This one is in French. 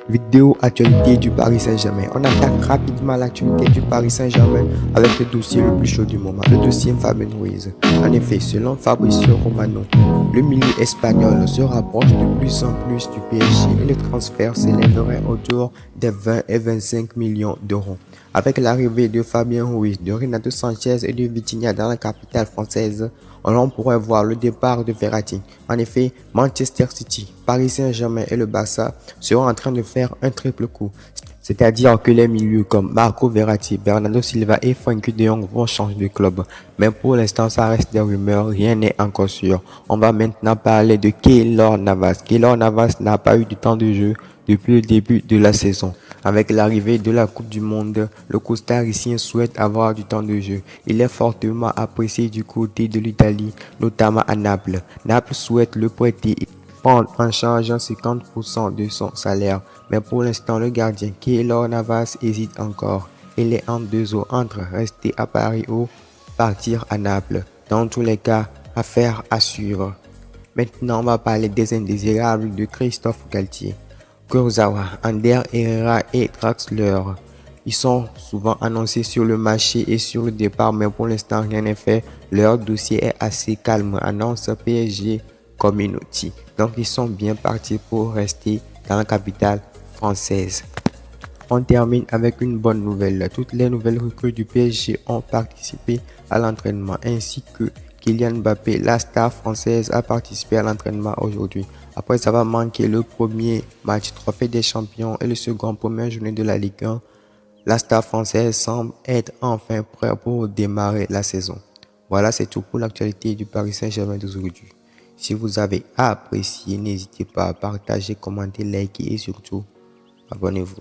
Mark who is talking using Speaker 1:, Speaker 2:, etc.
Speaker 1: Vidéo actualité du Paris Saint-Germain. On attaque rapidement l'actualité du Paris Saint-Germain avec le dossier le plus chaud du moment, le dossier Fabien Ruiz. En effet, selon Fabrizio Romano, le milieu espagnol se rapproche de plus en plus du PSG et le transfert s'élèverait autour des 20 et 25 millions d'euros. Avec l'arrivée de Fabien Ruiz, de Renato Sanchez et de Vitinha dans la capitale française, on pourrait voir le départ de Verratti. En effet, Manchester City, Paris Saint-Germain et le Barça seront en train de faire un triple coup. C'est-à-dire que les milieux comme Marco Verratti, Bernardo Silva et Frenkie de Jong vont changer de club. Mais pour l'instant, ça reste des rumeurs, rien n'est encore sûr. On va maintenant parler de Keylor Navas. Keylor Navas n'a pas eu de temps de jeu depuis le début de la saison. Avec l'arrivée de la Coupe du Monde, le costaricien souhaite avoir du temps de jeu. Il est fortement apprécié du côté de l'Italie, notamment à Naples. Naples souhaite le prêter et prendre en charge 50% de son salaire. Mais pour l'instant, le gardien Keylor Navas hésite encore. Il est entre deux eaux, entre rester à Paris ou partir à Naples. Dans tous les cas, affaire à suivre. Maintenant, on va parler des indésirables de Christophe Galtier. Kurzawa, Ander Herrera et Draxler. Ils sont souvent annoncés sur le marché et sur le départ, mais pour l'instant rien n'est fait. Leur dossier est assez calme, annonce PSG Community. Donc ils sont bien partis pour rester dans la capitale française. On termine avec une bonne nouvelle. Toutes les nouvelles recrues du PSG ont participé à l'entraînement, ainsi que Kylian Mbappé, la star française, a participé à l'entraînement aujourd'hui. Après avoir manqué le premier match Trophée des Champions et le second première journée de la Ligue 1, la star française semble être enfin prête pour démarrer la saison. Voilà, c'est tout pour l'actualité du Paris Saint-Germain d'aujourd'hui. Si vous avez apprécié, n'hésitez pas à partager, commenter, liker et surtout, abonnez-vous.